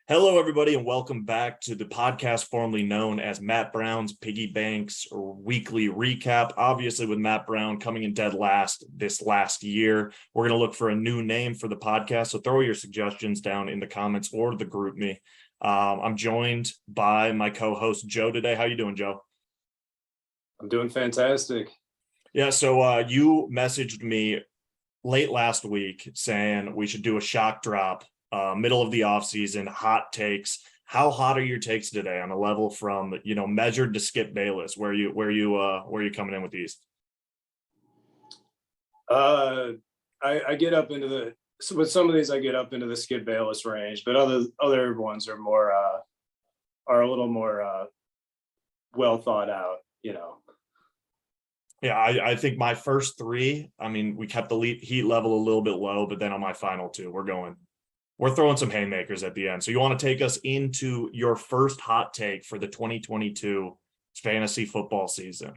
Hello, everybody, and welcome back to the podcast formerly known as Matt Brown's Piggy Banks weekly recap. Obviously, with Matt Brown coming in dead last this last year, we're going to look for a new name for the podcast. So throw your suggestions down in the comments or the group me. I'm joined by my co-host Joe today. How you doing, Joe? I'm doing fantastic. Yeah, so you messaged me late last week saying we should do a shock drop. Middle of the offseason, hot takes. How hot are your takes today on a level from measured to Skip Bayless? Where you coming in with these? I get up into with some of these I get up into the Skip Bayless range, but other ones are more are a little more well thought out. Yeah, I think my first three. I mean, we kept the heat level a little bit low, but then on my final two, we're throwing some haymakers at the end. So you want to take us into your first hot take for the 2022 fantasy football season?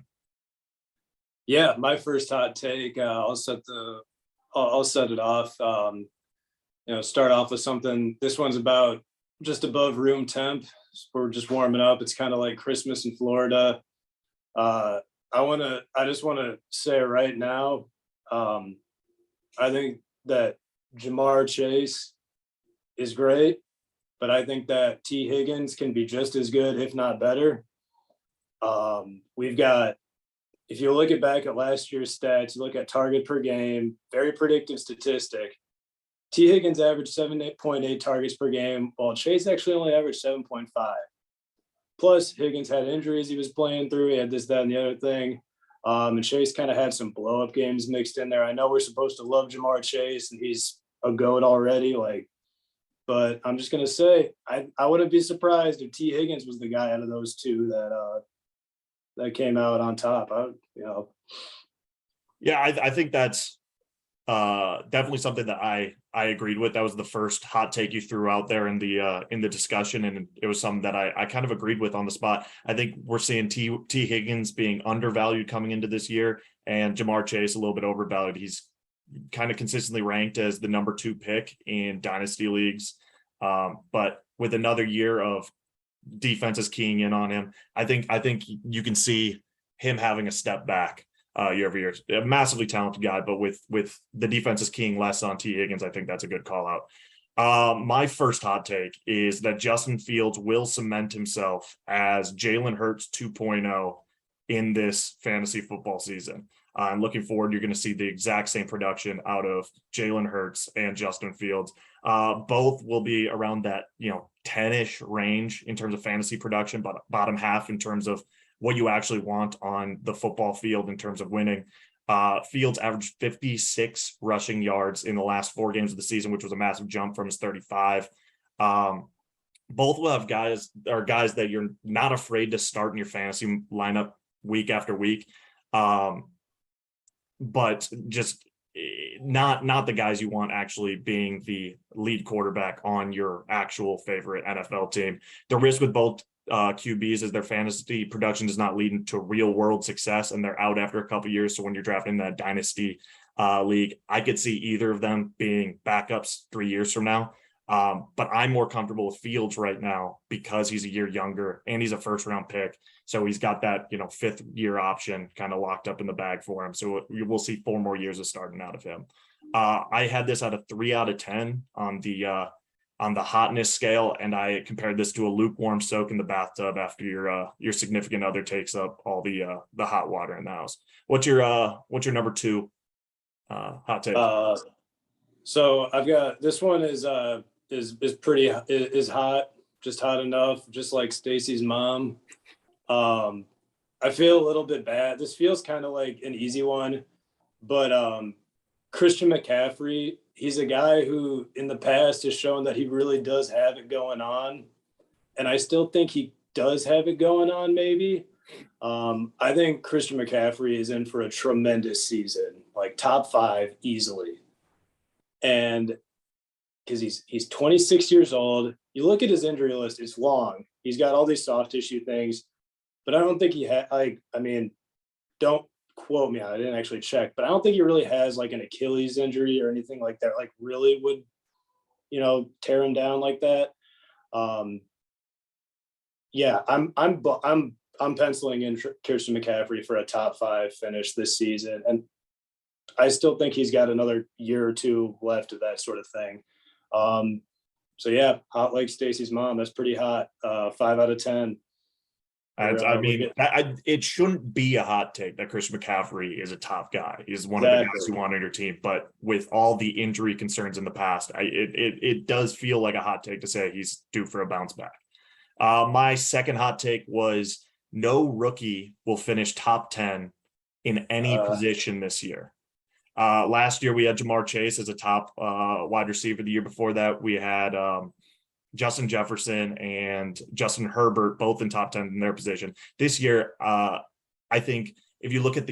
Yeah, my first hot take. I'll set it off. Start off with something. This one's about just above room temp. We're just warming up. It's kind of like Christmas in Florida. I just want to say right now, I think that Jamar Chase is great, but I think that T. Higgins can be just as good, if not better. We've got, if you look back at last year's stats, you look at target per game, very predictive statistic. T. Higgins averaged 7.8 targets per game, while Chase actually only averaged 7.5. Plus, Higgins had injuries he was playing through. He had this, that, and the other thing. And Chase kind of had some blow-up games mixed in there. I know we're supposed to love Jamar Chase, and he's a GOAT already, but I'm just going to say, I wouldn't be surprised if T. Higgins was the guy out of those two that came out on top. Yeah, I think that's definitely something that I agreed with. That was the first hot take you threw out there in the discussion, and it was something that I kind of agreed with on the spot. I think we're seeing T. Higgins being undervalued coming into this year, and Jamar Chase a little bit overvalued. He's kind of consistently ranked as the number 2 pick in dynasty leagues. But with another year of defenses keying in on him, I think you can see him having a step back year over year. A massively talented guy, but with the defenses keying less on T. Higgins, I think that's a good call out. My first hot take is that Justin Fields will cement himself as Jalen Hurts 2.0 in this fantasy football season. I'm looking forward. You're going to see the exact same production out of Jalen Hurts and Justin Fields. Both will be around that 10-ish range in terms of fantasy production, but bottom half in terms of what you actually want on the football field in terms of winning. Fields averaged 56 rushing yards in the last 4 games of the season, which was a massive jump from his 35. Both will have guys that you're not afraid to start in your fantasy lineup week after week. But just not the guys you want actually being the lead quarterback on your actual favorite NFL team. The risk with both QBs is their fantasy production does not lead into real world success, and they're out after a couple of years. So when you're drafting that dynasty league, I could see either of them being backups 3 years from now. But I'm more comfortable with Fields right now because he's a year younger and he's a first round pick. So he's got that, 5th year option kind of locked up in the bag for him. So we'll see 4 more years of starting out of him. I had this at a 3 out of 10 on the hotness scale, and I compared this to a lukewarm soak in the bathtub after your significant other takes up all the hot water in the house. What's your number 2 hot take? So I've got this one is pretty hot, just hot enough, just like Stacy's mom. I feel a little bit bad. This feels kind of like an easy one, but Christian McCaffrey, he's a guy who in the past has shown that he really does have it going on. And I still think he does have it going on, maybe. I think Christian McCaffrey is in for a tremendous season, like top 5 easily. And because he's 26 years old, you look at his injury list, it's long. He's got all these soft tissue things, but I don't think he had, don't quote me, I didn't actually check, but I don't think he really has like an Achilles injury or anything like that, like really would, tear him down like that. Um, yeah, I'm penciling in Christian McCaffrey for a top 5 finish this season, and I still think he's got another year or two left of that sort of thing. Um, so yeah, hot like Stacy's mom. That's pretty hot. 5 out of 10. I We're mean, getting it shouldn't be a hot take that Christian McCaffrey is a top guy. He's one of the guys exactly. you want on your team. But with all the injury concerns in the past, it does feel like a hot take to say he's due for a bounce back. My second hot take was no rookie will finish top 10 in any position this year. Last year we had Jamar Chase as a top wide receiver. The year before that we had Justin Jefferson and Justin Herbert, both in top 10 in their position. This year, I think if you look at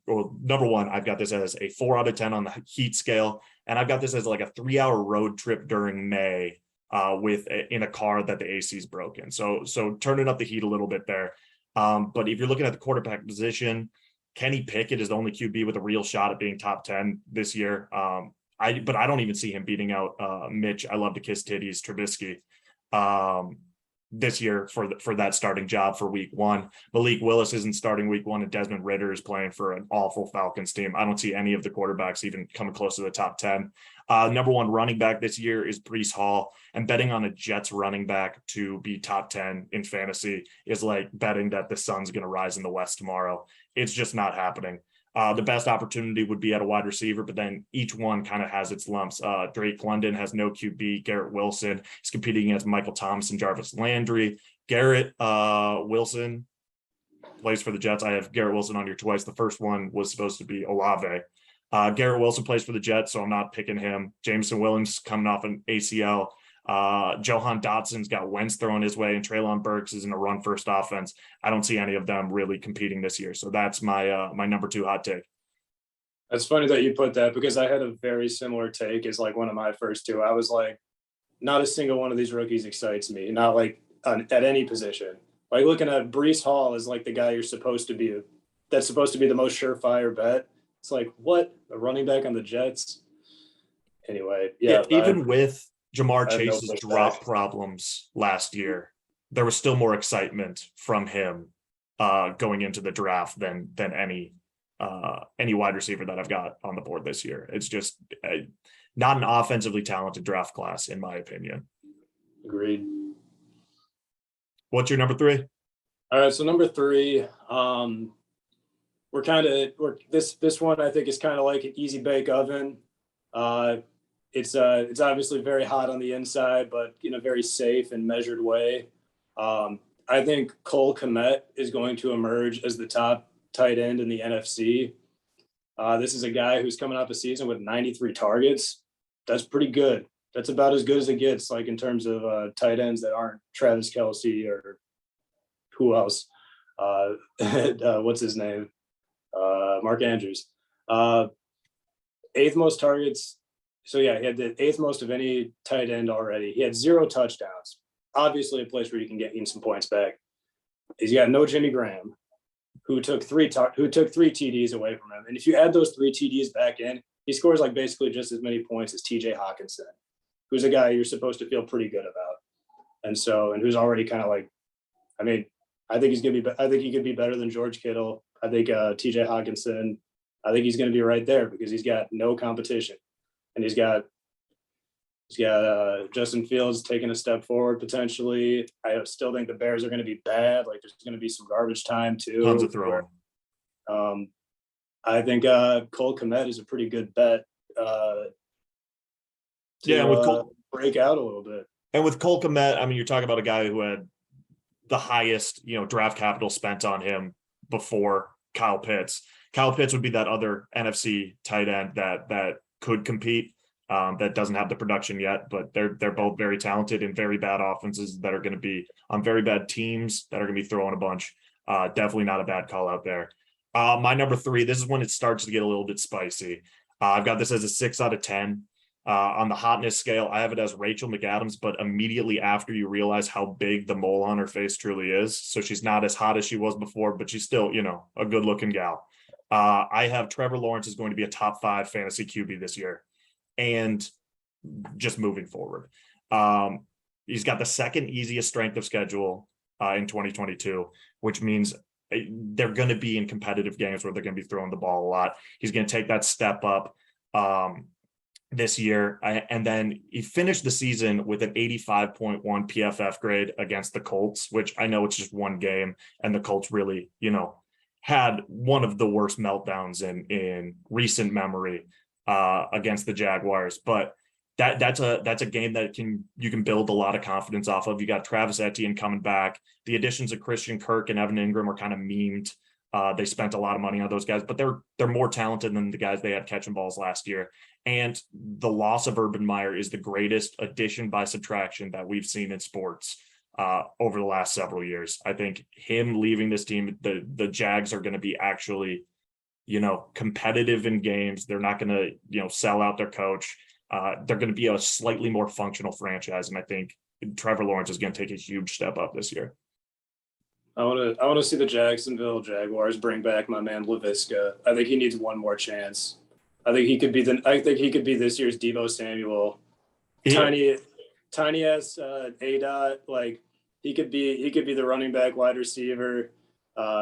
number one, I've got this as a 4 out of 10 on the heat scale. And I've got this as like a 3-hour road trip during May in a car that the AC is broken. So turning up the heat a little bit there. But if you're looking at the quarterback position, Kenny Pickett is the only QB with a real shot at being top 10 this year. But I don't even see him beating out Mitch. I love to kiss titties, Trubisky, this year for that starting job for week 1. Malik Willis isn't starting week 1, and Desmond Ridder is playing for an awful Falcons team. I don't see any of the quarterbacks even coming close to the top 10. Number 1 running back this year is Breece Hall, and betting on a Jets running back to be top 10 in fantasy is like betting that the sun's going to rise in the West tomorrow. It's just not happening. The best opportunity would be at a wide receiver, but then each one kind of has its lumps. Drake London has no QB. Garrett Wilson is competing against Michael Thomas and Jarvis Landry. Garrett Wilson plays for the Jets. I have Garrett Wilson on here twice. The first one was supposed to be Olave. Garrett Wilson plays for the Jets, so I'm not picking him. Jameson Williams coming off an ACL. Johan Dotson's got Wentz thrown his way, and Treylon Burks is in a run-first offense. I don't see any of them really competing this year. So that's my my number 2 hot take. That's funny that you put that, because I had a very similar take as like one of my first 2. I was like, not a single one of these rookies excites me, not like at any position. Like looking at Breece Hall as like the guy that's supposed to be the most surefire bet. It's like, what? A running back on the Jets? Anyway, yeah. Even with Jamar I have no Chase's pushback. drop problems last year, there was still more excitement from him going into the draft than any wide receiver that I've got on the board this year. It's just not an offensively talented draft class, in my opinion. Agreed. What's your number 3? All right, so number 3, this one I think is kind of like an easy bake oven. It's obviously very hot on the inside, but in a very safe and measured way. I think Cole Kmet is going to emerge as the top tight end in the NFC. This is a guy who's coming off a season with 93 targets. That's pretty good. That's about as good as it gets, like in terms of tight ends that aren't Travis Kelce or who else. What's his name? Mark Andrews. 8th most targets. So yeah, he had the 8th most of any tight end already. He had 0 touchdowns. Obviously a place where you can get some points back. He's got no Jimmy Graham, who took 3 TDs away from him. And if you add those 3 TDs back in, he scores like basically just as many points as TJ Hawkinson, who's a guy you're supposed to feel pretty good about. And who's already kind of like, I mean, I think he could be better than George Kittle. I think TJ Hawkinson, I think he's going to be right there because he's got no competition. And he's got Justin Fields taking a step forward potentially. I still think the Bears are going to be bad. Like there's going to be some garbage time too. Tons of throwing. I think Cole Kmet is a pretty good bet. With Cole, break out a little bit. And with Cole Kmet, I mean, you're talking about a guy who had the highest, draft capital spent on him before Kyle Pitts. Kyle Pitts would be that other NFC tight end that could compete. That doesn't have the production yet, but they're both very talented in very bad offenses that are going to be on very bad teams that are going to be throwing a bunch. Definitely not a bad call out there. My number 3, this is when it starts to get a little bit spicy. I've got this as a 6 out of 10. On the hotness scale, I have it as Rachel McAdams, but immediately after you realize how big the mole on her face truly is. So she's not as hot as she was before, but she's still, a good looking gal. I have Trevor Lawrence is going to be a top 5 fantasy QB this year. And just moving forward. He's got the second easiest strength of schedule in 2022, which means they're going to be in competitive games where they're going to be throwing the ball a lot. He's going to take that step up this year. And then he finished the season with an 85.1 PFF grade against the Colts, which I know it's just one game. And the Colts really, had one of the worst meltdowns in recent memory against the Jaguars. But that's a game that you can build a lot of confidence off of. You got Travis Etienne coming back. The additions of Christian Kirk and Evan Ingram are kind of memed. They spent a lot of money on those guys, but they're more talented than the guys they had catching balls last year. And the loss of Urban Meyer is the greatest addition by subtraction that we've seen in sports over the last several years. I think him leaving this team, the Jags are going to be actually, competitive in games. They're not going to, sell out their coach. They're going to be a slightly more functional franchise. And I think Trevor Lawrence is going to take a huge step up this year. I want to see the Jacksonville Jaguars bring back my man Laviska. I think he needs one more chance. I think he could be this year's Deebo Samuel. Yeah. Tiny ass A-dot. Like he could be the running back, wide receiver.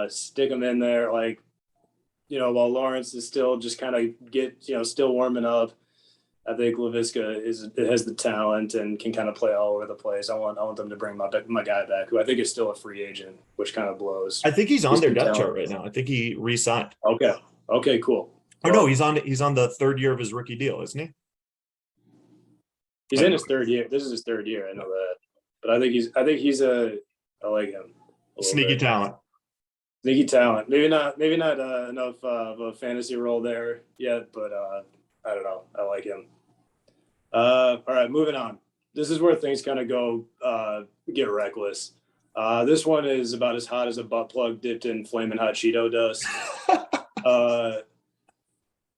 Stick him in there, while Lawrence is still just kind of still warming up. I think Laviska has the talent and can kind of play all over the place. I want them to bring my guy back, who I think is still a free agent, which kind of blows. I think he's on their depth chart right now. I think he re-signed. Okay, cool. Oh no, he's on the third year of his rookie deal, isn't he? He's in his third year. This is his third year. I know that, but I like him. Sneaky talent. Maybe not enough of a fantasy role there yet, but I don't know. I like him. All right, moving on. This is where things kind of go get reckless. This one is about as hot as a butt plug dipped in flaming hot Cheeto dust.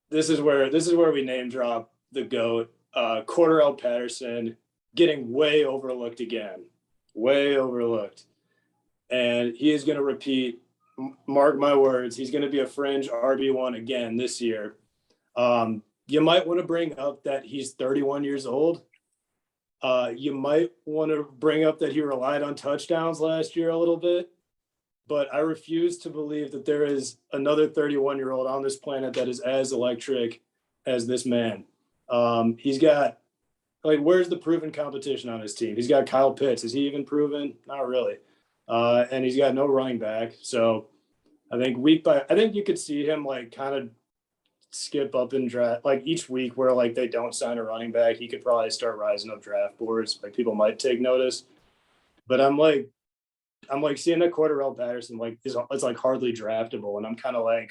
This is where we name drop the GOAT, Cordarrelle Patterson, getting way overlooked again. Way overlooked. And he is going to repeat, mark my words, he's going to be a fringe RB1 again this year. You might want to bring up that he's 31 years old. You might want to bring up that he relied on touchdowns last year a little bit. But I refuse to believe that there is another 31-year-old on this planet that is as electric as this man. He's got, where's the proven competition on his team? He's got Kyle Pitts. Is he even proven? Not really. And he's got no running back. So I think you could see him kind of skip up in draft, each week where they don't sign a running back. He could probably start rising up draft boards. People might take notice. But I'm seeing that Cordarrelle Patterson it's hardly draftable, and I'm kind of I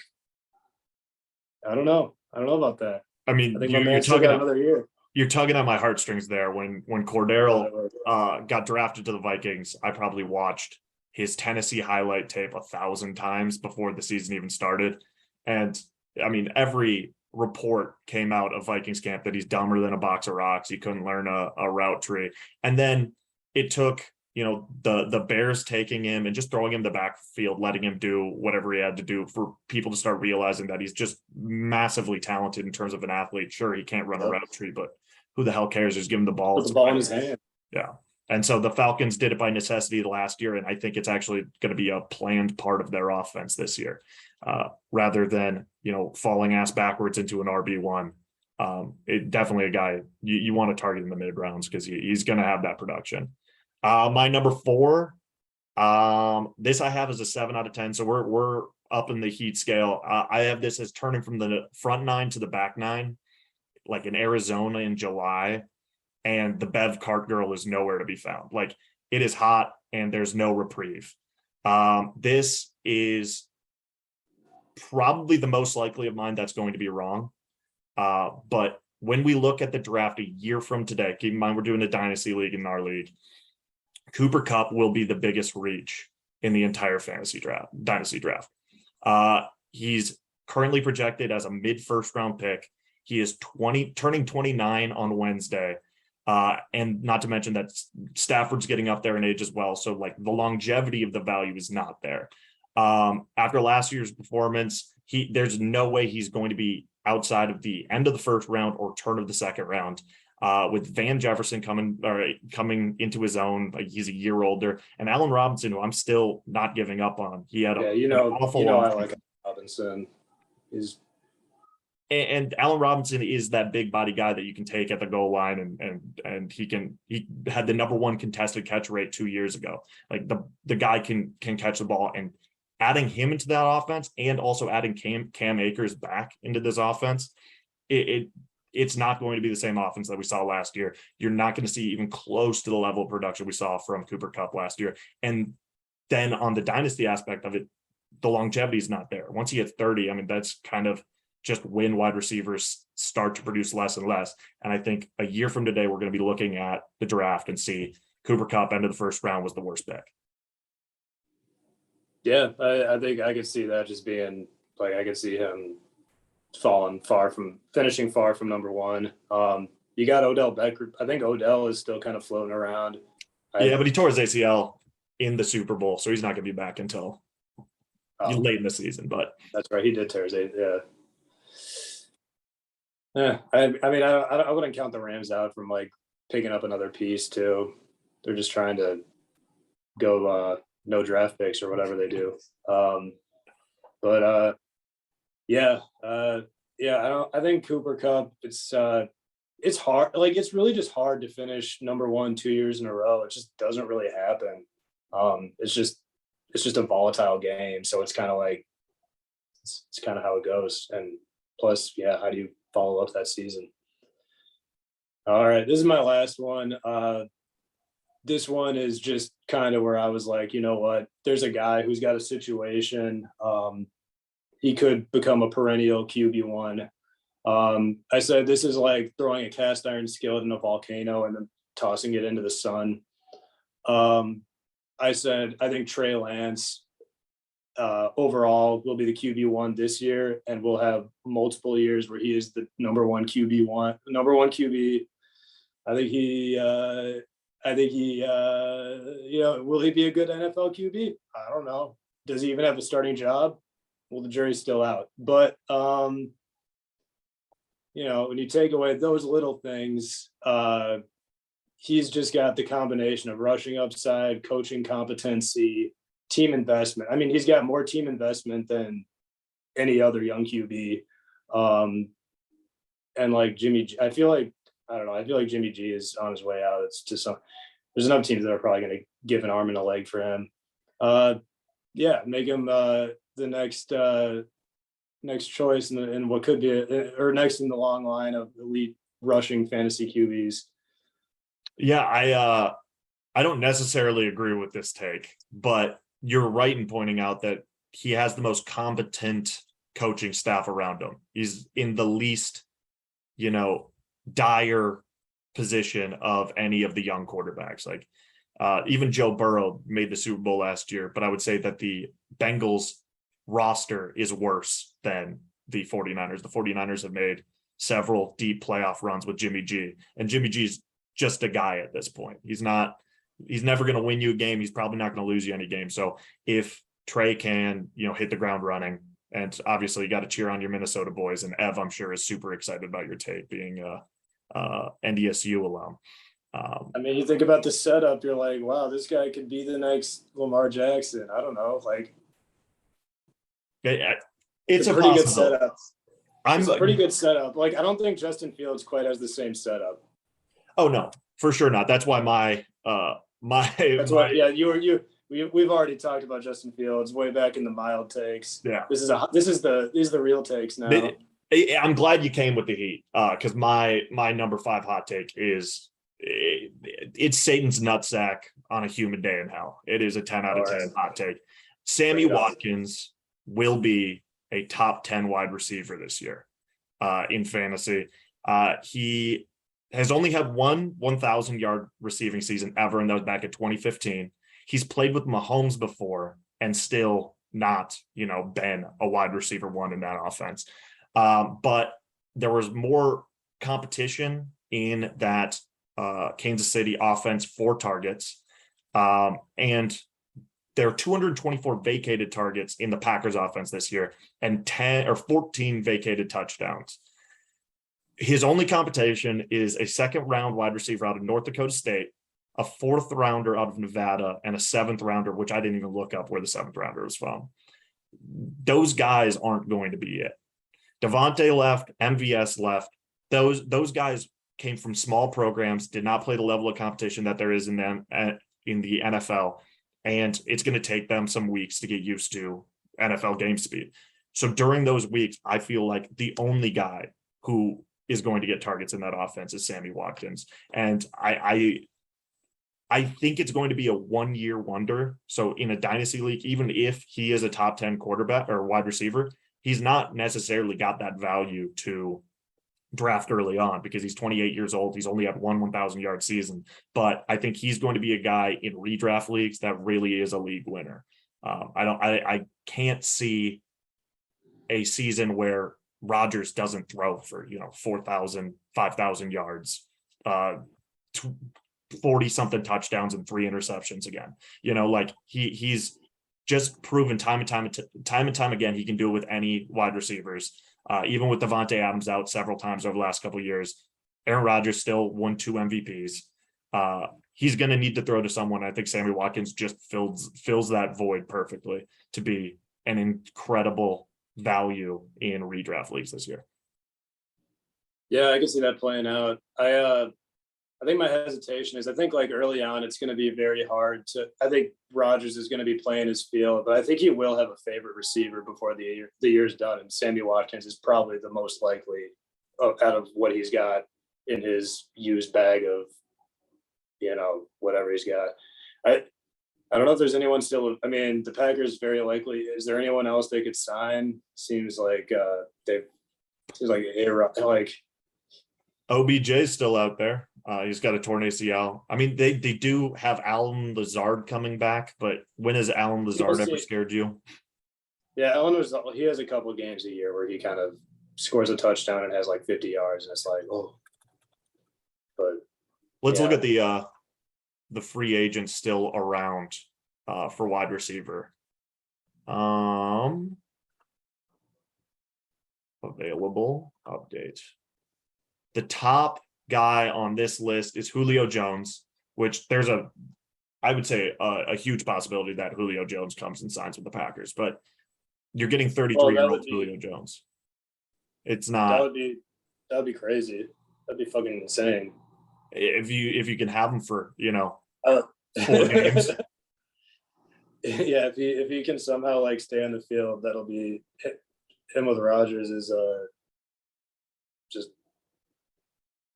don't know about that. I mean, I think my man's still got another year. You're tugging at my heartstrings there. When Cordarrelle got drafted to the Vikings, I probably watched his Tennessee highlight tape 1,000 times before the season even started. And I mean, every report came out of Vikings camp that he's dumber than a box of rocks. He couldn't learn a route tree. And then it took, the Bears taking him and just throwing him the backfield, letting him do whatever he had to do for people to start realizing that he's just massively talented in terms of an athlete. Sure, he can't run a route tree, but who the hell cares? Just give him the ball. Put the ball in his hand. Yeah. And so the Falcons did it by necessity last year, and I think it's actually going to be a planned part of their offense this year, rather than, falling ass backwards into an RB1. It definitely a guy you want to target in the mid rounds because he's going to have that production. My number 4, this I have as a 7 out of 10. So we're up in the heat scale. I have this as turning from the front 9 to the back 9, like in Arizona in July. And the Bev Cart girl is nowhere to be found. It is hot and there's no reprieve. This is probably the most likely of mine that's going to be wrong. But when we look at the draft a year from today, keep in mind we're doing a dynasty league in our league. Cooper Kupp will be the biggest reach in the entire dynasty draft. He's currently projected as a mid-first round pick. He is turning 29 on Wednesday. And not to mention that Stafford's getting up there in age as well. So the longevity of the value is not there. After last year's performance, there's no way he's going to be outside of the end of the first round or turn of the second round. with Van Jefferson coming into his own. Like, he's a year older, and Allen Robinson, who I'm still not giving up on. He had an awful I like Robinson. And Allen Robinson is that big body guy that you can take at the goal line, and he had the number one contested catch rate 2 years ago. Like, the guy can catch the ball, and adding him into that offense and also adding Cam Akers back into this offense, it's not going to be the same offense that we saw last year. You're not going to see even close to the level of production we saw from Cooper Kupp last year. And then on the dynasty aspect of it, the longevity is not there. Once he hits 30, I mean, that's kind of just when wide receivers start to produce less and less. And I think a year from today, we're going to be looking at the draft and see Cooper Kupp end of the first round was the worst pick. Yeah, I think I could see that just being like, I could see him finishing far from number one. You got Odell Beckham. I think Odell is still kind of floating around. Yeah, but he tore his ACL in the Super Bowl, so he's not going to be back until late in the season. But that's right, he did tear his ACL. Yeah, I mean, I wouldn't count the Rams out from like picking up another piece too. They're just trying to go no draft picks or whatever they do. I think Cooper Kupp, it's hard. Like, it's really just hard to finish number one 2 years in a row. It just doesn't really happen. It's just a volatile game. So it's kind of like, it's kind of how it goes. And plus, yeah, how do you follow up that season? All right, this is my last one. This one is just kind of where I was like, you know what? There's a guy who's got a situation. He could become a perennial QB1. I said this is like throwing a cast iron skillet in a volcano and then tossing it into the sun. I said I think Trey Lance overall will be the QB1 this year, and we'll have multiple years where he is the number one QB. I think he will he be a good NFL QB? I don't know. Does he even have a starting job? Well, the jury's still out. But when you take away those little things, he's just got the combination of rushing upside, coaching competency, team investment. I mean, he's got more team investment than any other young QB. And like Jimmy G, I feel like Jimmy G is on his way out. There's enough teams that are probably going to give an arm and a leg for him. Make him the next choice in what could be or next in the long line of elite rushing fantasy QBs. Yeah, I don't necessarily agree with this take, but you're right in pointing out that he has the most competent coaching staff around him. He's in the least, dire position of any of the young quarterbacks. Like, even Joe Burrow made the Super Bowl last year, but I would say that the Bengals roster is worse than the 49ers. The 49ers have made several deep playoff runs with Jimmy G, and Jimmy G's just a guy at this point. He's never going to win you a game. He's probably not going to lose you any game. So if Trey can, hit the ground running, and obviously you got to cheer on your Minnesota boys, and Ev, I'm sure, is super excited about your take being NDSU alum. I mean, you think about the setup, you're like, wow, this guy could be the next Lamar Jackson. I don't know. Like, it's a pretty good setup. It's a pretty good setup. Like, I don't think Justin Fields quite has the same setup. Oh no, for sure not. That's why we've already talked about Justin Fields way back in the mild takes. Yeah. These are the real takes now. I'm glad you came with the heat, because my number 5 hot take is it's Satan's nutsack on a humid day in hell. It is a 10 out of 10 hot take. Sammy Watkins will be a top 10 wide receiver this year in fantasy. He has only had one 1,000-yard receiving season ever, and that was back in 2015. He's played with Mahomes before and still not, been a wide receiver one in that offense. But there was more competition in that Kansas City offense for targets. And there are 224 vacated targets in the Packers offense this year and 10 or 14 vacated touchdowns. his only competition is a second round wide receiver out of North Dakota State, a fourth rounder out of Nevada, and a seventh rounder, which I didn't even look up where the seventh rounder was from. Those guys aren't going to be it. Devontae left, MVS left. Those guys came from small programs, did not play the level of competition that there is in the NFL, and it's going to take them some weeks to get used to NFL game speed. So during those weeks, I feel like the only guy who is going to get targets in that offense is Sammy Watkins, and I think it's going to be a 1-year wonder. So in a dynasty league, even if he is a top 10 quarterback or wide receiver, he's not necessarily got that value to draft early on because he's 28 years old. He's only had one 1,000-yard season, but I think he's going to be a guy in redraft leagues that really is a league winner. I can't see a season where Rodgers doesn't throw for 4,000, 5,000 yards, 40 something touchdowns and 3 interceptions again. Like he's just proven time and time again he can do it with any wide receivers. Even with Devontae Adams out several times over the last couple of years, Aaron Rodgers still won 2 MVPs. He's going to need to throw to someone. I think Sammy Watkins just fills that void perfectly to be an incredible value in redraft leagues this year. Yeah, I can see that playing out. I think my hesitation is I think like early on it's going to be very hard to. I think Rodgers is going to be playing his field, but I think he will have a favorite receiver before the year's done, and Sammy Watkins is probably the most likely out of what he's got in his used bag of whatever he's got. I don't know if there's anyone still. I mean, the Packers very likely. Is there anyone else they could sign? Seems like OBJ's still out there. He's got a torn ACL. I mean, they do have Alan Lazard coming back, but when has Alan Lazard ever scared you? Yeah, he has a couple of games a year where he kind of scores a touchdown and has like 50 yards, and it's like, oh. But let's look at the free agents still around for wide receiver. Available update. The top guy on this list is Julio Jones, which there's I would say a huge possibility that Julio Jones comes and signs with the Packers, but you're getting 33-year-old Julio Jones. It's not. That'd be crazy. That'd be fucking insane. If you can have him for 4 games. Yeah, if he can somehow like stay on the field, that'll be him with Rodgers is just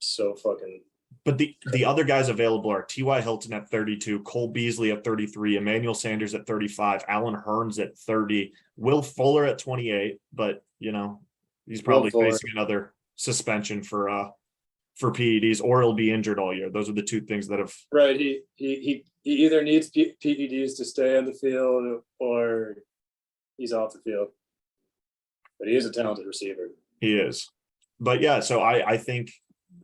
so fucking. But the other guys available are T.Y. Hilton at 32, Cole Beasley at 33, Emmanuel Sanders at 35, Alan Hearns at 30, Will Fuller at 28, but he's probably facing another suspension for PEDs, or he'll be injured all year. Those are the two things that have right. He either needs PEDs to stay on the field or he's off the field. But he is a talented receiver. He is. But yeah, so I think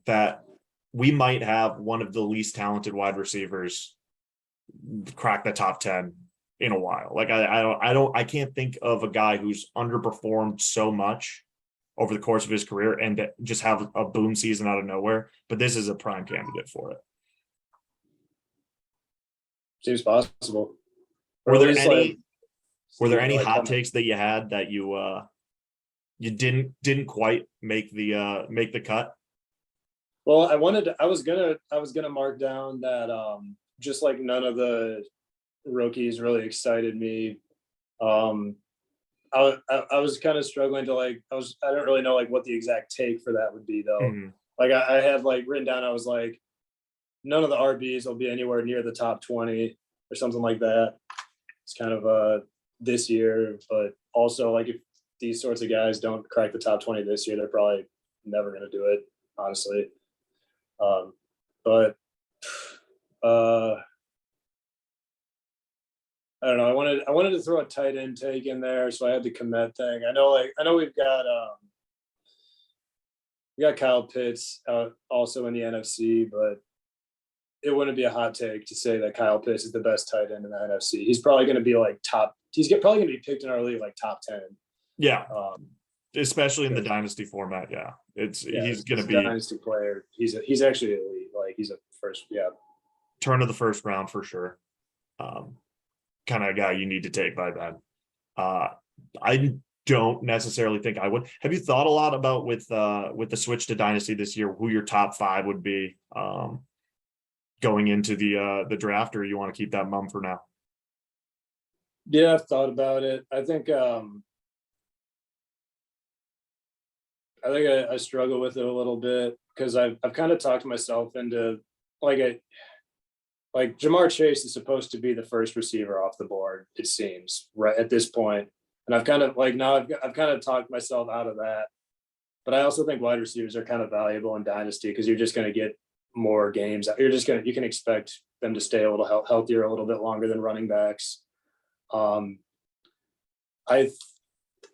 that we might have one of the least talented wide receivers crack the top 10 in a while. Like I can't think of a guy who's underperformed so much over the course of his career and just have a boom season out of nowhere. But this is a prime candidate for it. Seems possible. Were there any hot takes that you had that you didn't quite make the cut? Well, I was gonna mark down that just like none of the rookies really excited me. I was kind of struggling to I don't really know like what the exact take for that would be though. Mm-hmm. Like I had like written down, I was like, none of the RBs will be anywhere near the top 20 or something like that. It's kind of this year, but also like if these sorts of guys don't crack the top 20 this year, they're probably never going to do it, honestly. But I don't know. I wanted to throw a tight end take in there, so I had the Komet thing. I know we've got Kyle Pitts out also in the NFC, but it wouldn't be a hot take to say that Kyle Pitts is the best tight end in the NFC. He's probably going to be like top. He's probably going to be picked in our league like top 10. Yeah. especially in the dynasty format. Yeah, Yeah, he's going he's to a be dynasty player. He's actually elite. Like he's a first. Yeah, turn of the first round for sure. Kind of guy you need to take by then. I don't necessarily think I would. Have you thought a lot about with the switch to dynasty this year, who your top 5 would be going into the draft, or you want to keep that mum for now? yeah, I've thought about it. I struggle with it a little bit because I've kind of talked myself into like like Jamar Chase is supposed to be the first receiver off the board, it seems, right at this point. And I've kind of like now I've kind of talked myself out of that. But I also think wide receivers are kind of valuable in dynasty because you're just going to get more games. You can expect them to stay a little healthier a little bit longer than running backs. Um, I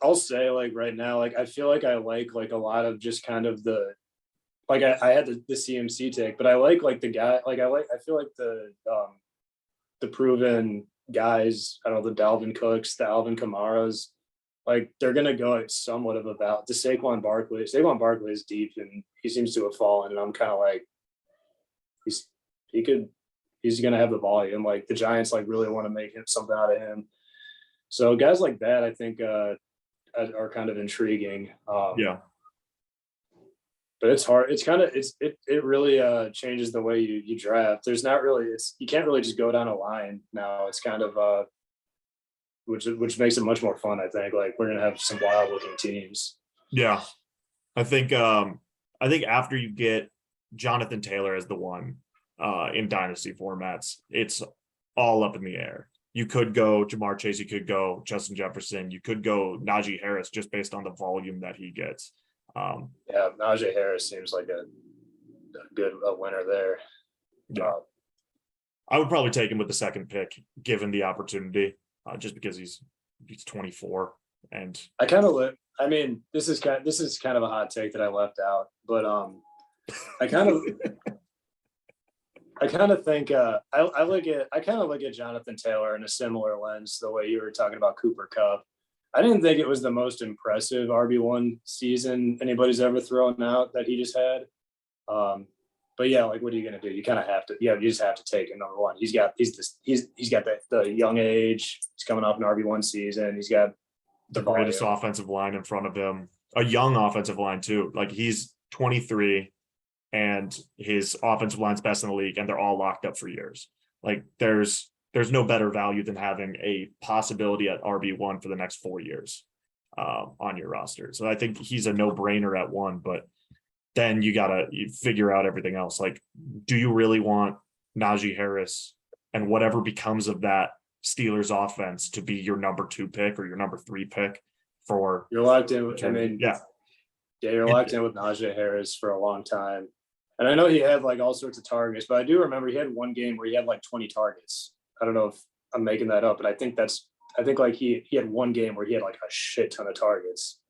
I'll say like right now, like I feel like I like a lot of just kind of the like I had the CMC take, but I like the guy I feel like the proven guys, I don't know, the Dalvin Cooks, the Alvin Kamaras, like they're gonna go at somewhat of a the Saquon Barkley. Saquon Barkley is deep and he seems to have fallen, and I'm kind of like he's he could he's gonna have the volume. Like the Giants like really want to make him something out of him. So guys like that, I think are kind of intriguing. Yeah. But it's hard. It's kind of it really changes the way you draft. There's not really you can't really just go down a line now. It's kind of which makes it much more fun. I think like we're gonna have some wild looking teams. Yeah. I think after you get Jonathan Taylor as the one in dynasty formats, it's all up in the air. You could go Jamar Chase, you could go Justin Jefferson, you could go Najee Harris just based on the volume that he gets. Yeah, Najee Harris seems like a good winner there. Yeah. I would probably take him with the second pick, given the opportunity, just because he's 24. And I kind of I mean, this is kind of a hot take that I left out, but I kind of think I kind of look at Jonathan Taylor in a similar lens, the way you were talking about Cooper Kupp. I didn't think it was the most impressive RB1 season anybody's ever thrown out that he just had. But yeah, like what are you gonna do? You kind of have to, you just have to take him number one. He's got the young age. He's coming off an RB1 season. He's got the greatest offensive line in front of him, a young offensive line too. Like he's 23 and his offensive line's best in the league, and they're all locked up for years. Like there's no better value than having a possibility at RB1 for the next 4 years on your roster. So I think he's a no-brainer at 1, but then you figure out everything else. Like, do you really want Najee Harris and whatever becomes of that Steelers offense to be your number 2 pick or your number 3 pick for? You're locked in. I mean, yeah, you're locked in with Najee Harris for a long time. And I know he had like all sorts of targets, but I do remember he had one game where he had like 20 targets. I don't know if I'm making that up, but I think like he had one game where he had like a shit ton of targets.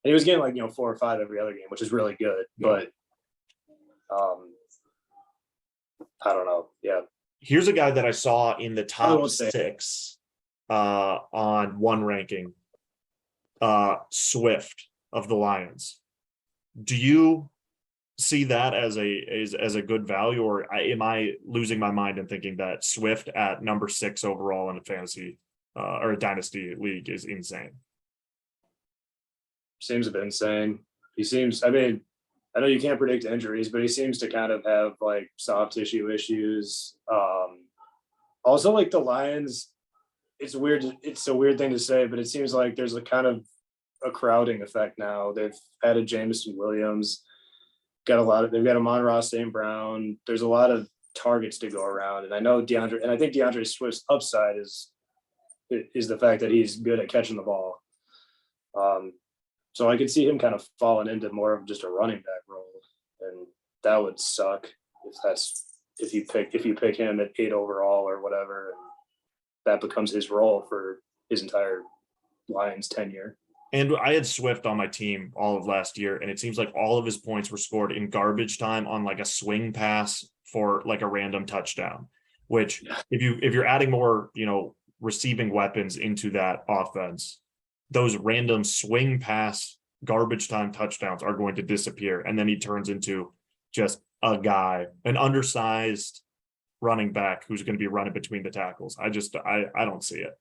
And he was getting like, 4 or 5 every other game, which is really good. Yeah. But I don't know. Yeah. Here's a guy that I saw in the top 6 on one ranking, Swift of the Lions. Do you see that as a good value, or am I losing my mind and thinking that Swift at number 6 overall in a fantasy or a dynasty league is insane? Seems a bit insane. I mean, I know you can't predict injuries, but he seems to kind of have like soft tissue issues. Also, like the Lions, it's weird. It's a weird thing to say, but it seems like there's a kind of a crowding effect now. They've added Jameson Williams. They've got Amon-Ra St. Brown. There's a lot of targets to go around. And I know I think DeAndre Swift's upside is the fact that he's good at catching the ball. So I could see him kind of falling into more of just a running back role. And that would suck if you pick him at 8 overall or whatever, and that becomes his role for his entire Lions tenure. And I had Swift on my team all of last year, and it seems like all of his points were scored in garbage time on like a swing pass for like a random touchdown, which if you're adding more, receiving weapons into that offense, those random swing pass garbage time touchdowns are going to disappear. And then he turns into just a guy, an undersized running back who's going to be running between the tackles. I don't see it.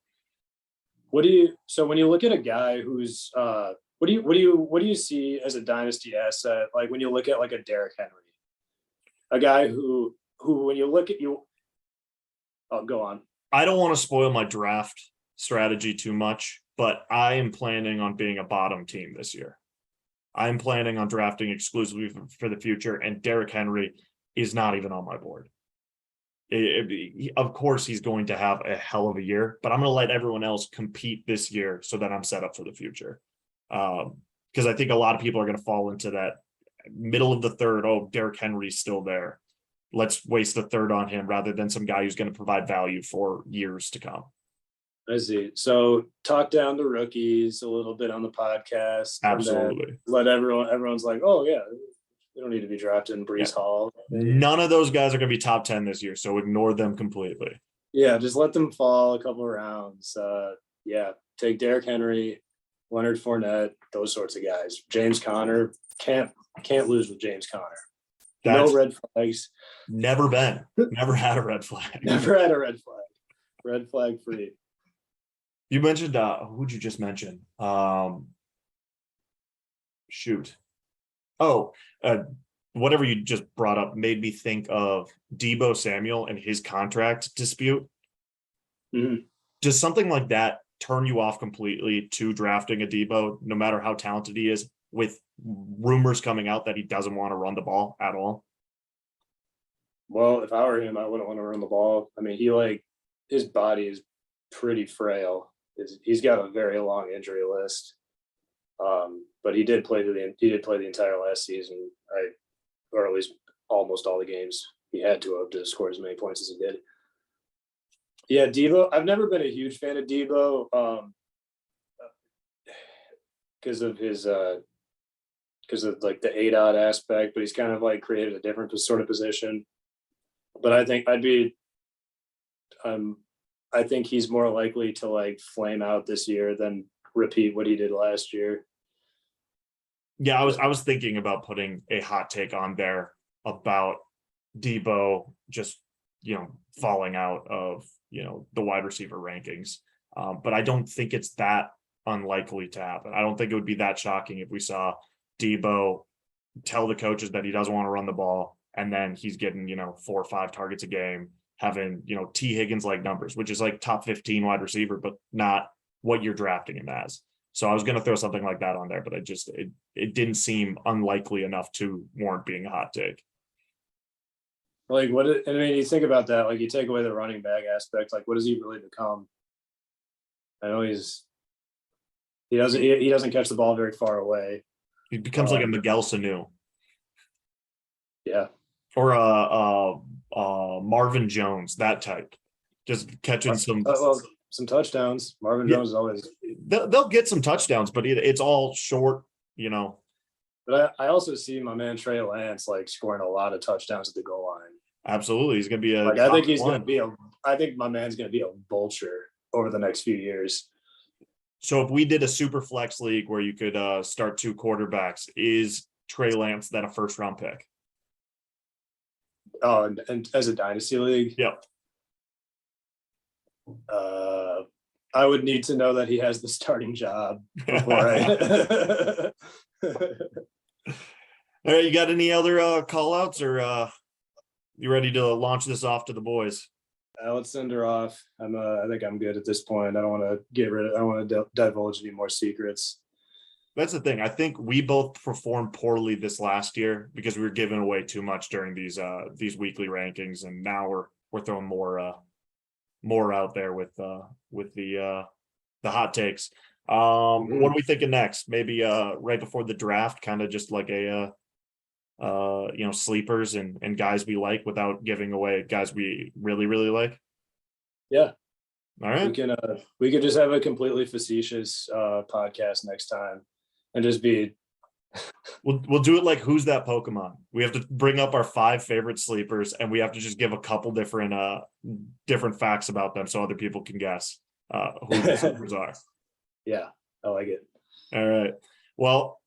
So when you look at a guy who's what do you see as a dynasty asset? Like when you look at like a Derrick Henry, a guy who when you look at you, oh, go on. I don't want to spoil my draft strategy too much, but I am planning on being a bottom team this year. I'm planning on drafting exclusively for the future, and Derrick Henry is not even on my board. Of course, he's going to have a hell of a year, but I'm going to let everyone else compete this year so that I'm set up for the future. Because I think a lot of people are going to fall into that middle of the third. Oh, Derrick Henry's still there. Let's waste the third on him rather than some guy who's going to provide value for years to come. I see. So talk down the rookies a little bit on the podcast. Absolutely. Let everyone's like, oh yeah, we don't need to be drafting Brees Hall. None of those guys are going to be top 10 this year, so ignore them completely. Yeah, just let them fall a couple of rounds. Take Derrick Henry, Leonard Fournette, those sorts of guys. James Conner, can't lose with James Conner. No red flags. Never been. Never had a red flag. Never had a red flag. Red flag free. You mentioned who'd you just mention? Shoot. Oh, whatever you just brought up made me think of Deebo Samuel and his contract dispute. Mm-hmm. Does something like that turn you off completely to drafting a Deebo, no matter how talented he is, with rumors coming out that he doesn't want to run the ball at all? Well, if I were him, I wouldn't want to run the ball. I mean, his body is pretty frail. He's got a very long injury list. But he did play the entire last season, or at least almost all the games he had to score as many points as he did. Yeah, Deebo. I've never been a huge fan of Deebo because of like the ADOT aspect, but he's kind of like created a different sort of position. But I think I think he's more likely to like flame out this year than repeat what he did last year. Yeah, I was thinking about putting a hot take on there about Deebo just, falling out of, the wide receiver rankings. But I don't think it's that unlikely to happen. I don't think it would be that shocking if we saw Deebo tell the coaches that he doesn't want to run the ball, and then he's getting, 4 or 5 targets a game, having, T. Higgins like numbers, which is like top 15 wide receiver, but not what you're drafting him as. So I was going to throw something like that on there, but it didn't seem unlikely enough to warrant being a hot take. Like you think about that, like you take away the running back aspect, like what does he really become? I know he doesn't catch the ball very far away. He becomes like a Miguel Sanu. Yeah. Or Marvin Jones, that type. Just catching some touchdowns. Marvin Jones is always. They'll get some touchdowns, but it's all short, But I also see my man Trey Lance like scoring a lot of touchdowns at the goal line. Absolutely, he's going to be a. Like, I think he's going to be I think my man's going to be a vulture over the next few years. So if we did a super flex league where you could start 2 quarterbacks, is Trey Lance then a first round pick? Oh, and as a dynasty league? Yep. I would need to know that he has the starting job before I. All right, you got any other call outs, or you ready to launch this off to the boys? Let's send her off. I think I'm good at this point. I don't want to divulge any more secrets. That's the thing. I think we both performed poorly this last year because we were giving away too much during these weekly rankings, and now we're throwing more out there with the hot takes. What are we thinking next? Maybe right before the draft, kind of just like a sleepers and guys we like without giving away guys we really, really like. Yeah. All right. We could just have a completely facetious podcast next time and just be. We'll do it like Who's That Pokemon? We have to bring up our 5 favorite sleepers, and we have to just give a couple different facts about them so other people can guess who the sleepers are. Yeah, I like it. All right. Well,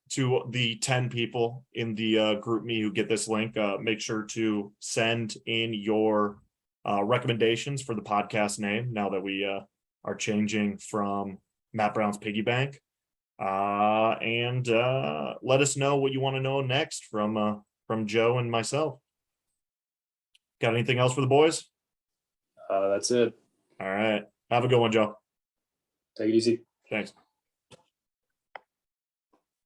to the 10 people in the group me who get this link, make sure to send in your recommendations for the podcast name now that we are changing from Matt Brown's Piggy Bank. And let us know what you want to know next from Joe and myself. Got anything else for the boys? That's it. All right. Have a good one, Joe. Take it easy. Thanks.